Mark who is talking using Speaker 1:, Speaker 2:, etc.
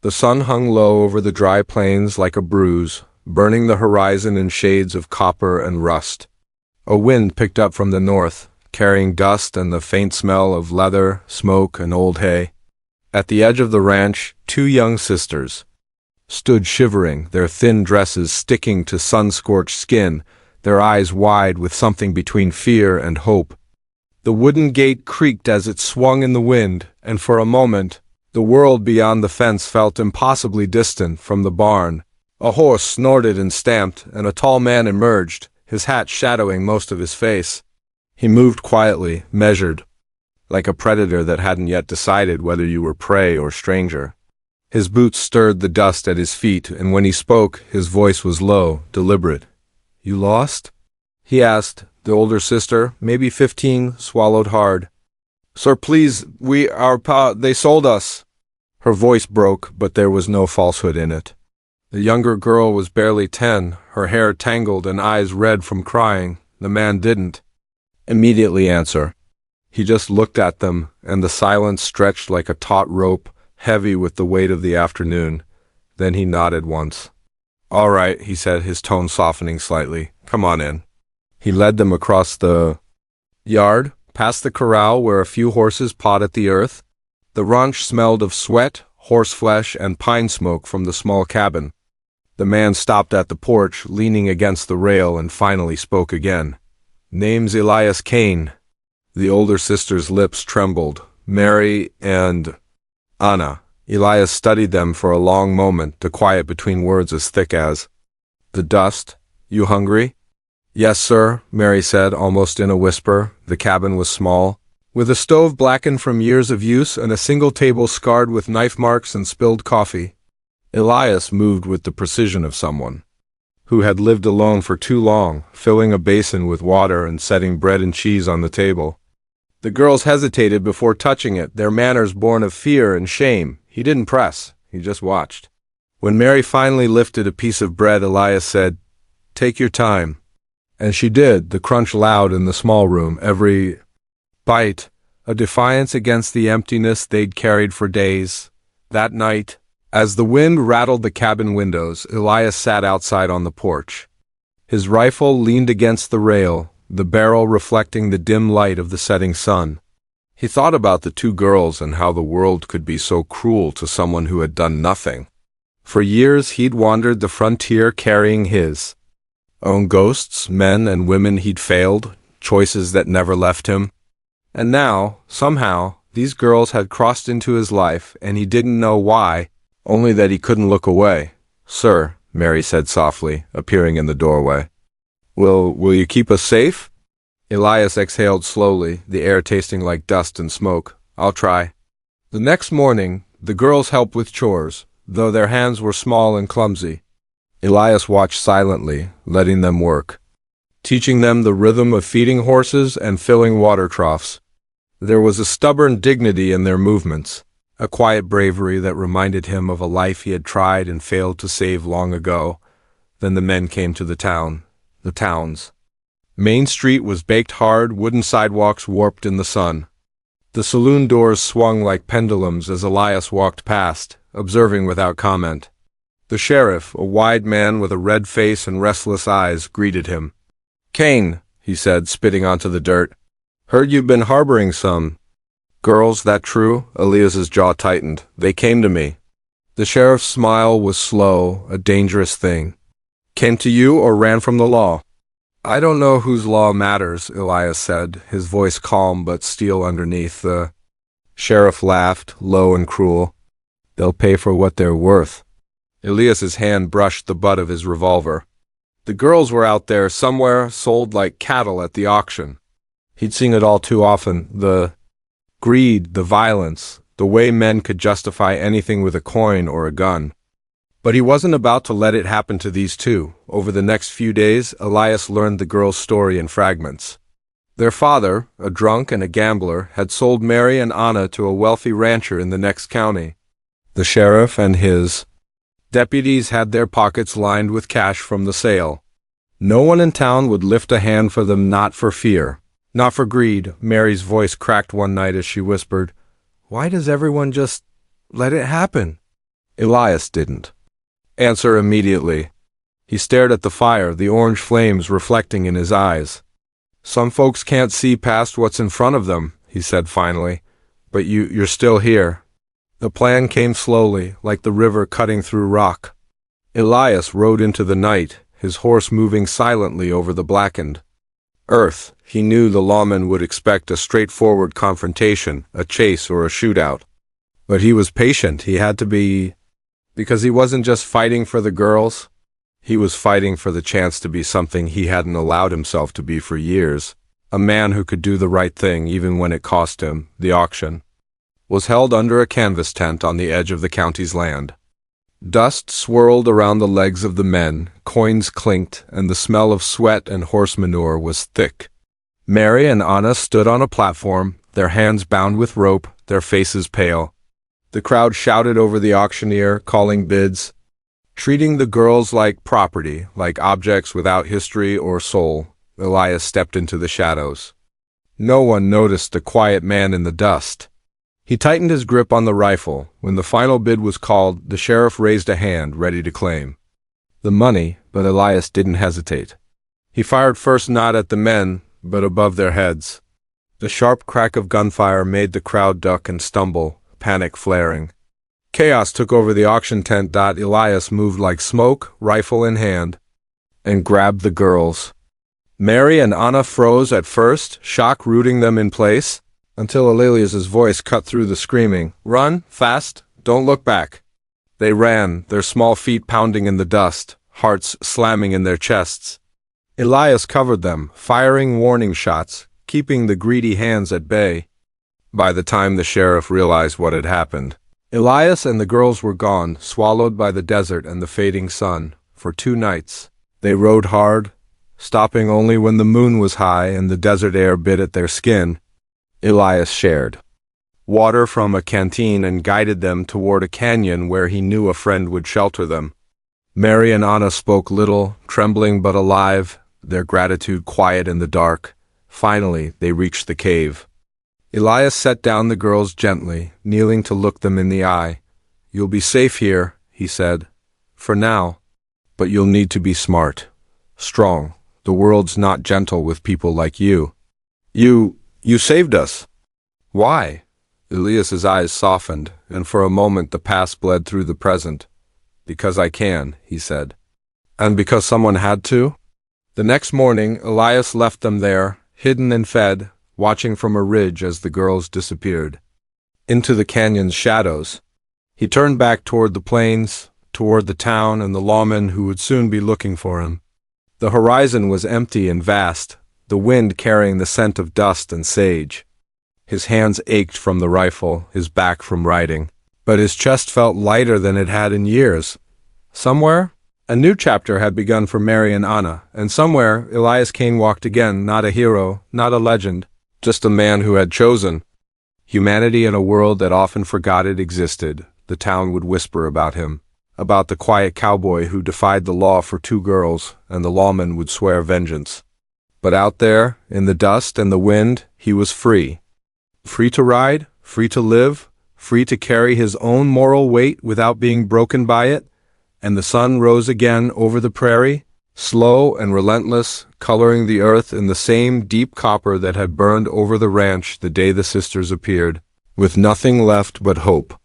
Speaker 1: The sun hung low over the dry plains like a bruise, burning the horizon in shades of copper and rust. A wind picked up from the north, carrying dust and the faint smell of leather, smoke, and old hay. At the edge of the ranch, two young sisters stood shivering, their thin dresses sticking to sun-scorched skin, their eyes wide with something between fear and hope. The wooden gate creaked as it swung in the wind, and for a moment, the world beyond the fence felt impossibly distant from the barn. A horse snorted and stamped, and a tall man emerged, his hat shadowing most of his face. He moved quietly, measured, like a predator that hadn't yet decided whether you were prey or stranger. His boots stirred the dust at his feet, and when he spoke, his voice was low, deliberate. "You lost?" he asked. The older sister, maybe 15, swallowed hard. "Sir, please, they sold us." Her voice broke, but there was no falsehood in it. The younger girl was barely 10, her hair tangled and eyes red from crying. The man didn't immediately answer. He just looked at them, and the silence stretched like a taut rope, heavy with the weight of the afternoon. Then he nodded once. "All right," he said, his tone softening slightly. "Come on in." He led them across the yard, past the corral where a few horses pawed at the earth. The ranch smelled of sweat, horseflesh, and pine smoke from the small cabin. The man stopped at the porch, leaning against the rail, and finally spoke again. "Name's Elias Kane." The older sister's lips trembled. "Mary and Anna." Elias studied them for a long moment, the quiet between words as thick as the dust. "You hungry?" "Yes, sir," Mary said, almost in a whisper. The cabin was small, with a stove blackened from years of use and a single table scarred with knife marks and spilled coffee. Elias moved with the precision of someone who had lived alone for too long, filling a basin with water and setting bread and cheese on the table. The girls hesitated before touching it, their manners born of fear and shame. He didn't press, he just watched. When Mary finally lifted a piece of bread, Elias said, "Take your time." And she did, the crunch loud in the small room, every bite a defiance against the emptiness they'd carried for days. That night, as the wind rattled the cabin windows, Elias sat outside on the porch. His rifle leaned against the rail, the barrel reflecting the dim light of the setting sun. He thought about the two girls and how the world could be so cruel to someone who had done nothing. For years he'd wandered the frontier carrying his own ghosts, men and women he'd failed, choices that never left him. And now, somehow, these girls had crossed into his life, and he didn't know why, only that he couldn't look away. "Sir," Mary said softly, appearing in the doorway. Will you keep us safe?" Elias exhaled slowly, the air tasting like dust and smoke. "I'll try." The next morning, the girls helped with chores, though their hands were small and clumsy. Elias watched silently, letting them work, teaching them the rhythm of feeding horses and filling water troughs. There was a stubborn dignity in their movements, a quiet bravery that reminded him of a life he had tried and failed to save long ago. Then the men came to the towns. Main Street was baked hard, wooden sidewalks warped in the sun. The saloon doors swung like pendulums as Elias walked past, observing without comment. The sheriff, a wide man with a red face and restless eyes, greeted him. "Kane," he said, spitting onto the dirt. "Heard you've been harboring some girls, that true?" Elias's jaw tightened. "They came to me." The sheriff's smile was slow, a dangerous thing. "Came to you or ran from the law?" "I don't know whose law matters," Elias said, his voice calm but steel underneath. The sheriff laughed, low and cruel. "They'll pay for what they're worth." Elias's hand brushed the butt of his revolver. The girls were out there somewhere, sold like cattle at the auction. He'd seen it all too often, the greed, the violence, the way men could justify anything with a coin or a gun. But he wasn't about to let it happen to these two. Over the next few days, Elias learned the girls' story in fragments. Their father, a drunk and a gambler, had sold Mary and Anna to a wealthy rancher in the next county. The sheriff and his deputies had their pockets lined with cash from the sale. No one in town would lift a hand for them, not for fear, not for greed. Mary's voice cracked one night as she whispered, "Why does everyone just let it happen?" Elias didn't answer immediately. He stared at the fire, the orange flames reflecting in his eyes. "Some folks can't see past what's in front of them," he said finally. "But you're still here." The plan came slowly, like the river cutting through rock. Elias rode into the night, his horse moving silently over the blackened earth. He knew the lawmen would expect a straightforward confrontation, a chase or a shootout. But he was patient. He had to be, because he wasn't just fighting for the girls. He was fighting for the chance to be something he hadn't allowed himself to be for years. A man who could do the right thing even when it cost him. The auction was held under a canvas tent on the edge of the county's land. Dust swirled around the legs of the men, coins clinked, and the smell of sweat and horse manure was thick. Mary and Anna stood on a platform, their hands bound with rope, their faces pale. The crowd shouted over the auctioneer, calling bids, treating the girls like property, like objects without history or soul. Elias stepped into the shadows. No one noticed the quiet man in the dust. He tightened his grip on the rifle. When the final bid was called, the sheriff raised a hand, ready to claim the money, but Elias didn't hesitate. He fired first not at the men, but above their heads. The sharp crack of gunfire made the crowd duck and stumble, panic flaring. Chaos took over the auction tent. Elias moved like smoke, rifle in hand, and grabbed the girls. Mary and Anna froze at first, shock rooting them in place, until Elias's voice cut through the screaming. "Run, fast, don't look back." They ran, their small feet pounding in the dust, hearts slamming in their chests. Elias covered them, firing warning shots, keeping the greedy hands at bay. By the time the sheriff realized what had happened, Elias and the girls were gone, swallowed by the desert and the fading sun. For 2 nights, they rode hard, stopping only when the moon was high and the desert air bit at their skin. Elias shared water from a canteen and guided them toward a canyon where he knew a friend would shelter them. Mary and Anna spoke little, trembling but alive, their gratitude quiet in the dark. Finally, they reached the cave. Elias set down the girls gently, kneeling to look them in the eye. "You'll be safe here," he said, "for now, but you'll need to be smart, strong. The world's not gentle with people like you. You saved us." "Why?" Elias's eyes softened, and for a moment the past bled through the present. "Because I can," he said. "And because someone had to?" The next morning, Elias left them there, hidden and fed, watching from a ridge as the girls disappeared into the canyon's shadows. He turned back toward the plains, toward the town and the lawmen who would soon be looking for him. The horizon was empty and vast, the wind carrying the scent of dust and sage. His hands ached from the rifle, his back from riding, but his chest felt lighter than it had in years. Somewhere, a new chapter had begun for Mary and Anna, and somewhere Elias Kane walked again, not a hero, not a legend, just a man who had chosen humanity in a world that often forgot it existed. The town would whisper about him, about the quiet cowboy who defied the law for 2 girls, and the lawmen would swear vengeance. But out there, in the dust and the wind, he was free. Free to ride, free to live, free to carry his own moral weight without being broken by it. And the sun rose again over the prairie, slow and relentless, coloring the earth in the same deep copper that had burned over the ranch the day the sisters appeared, with nothing left but hope.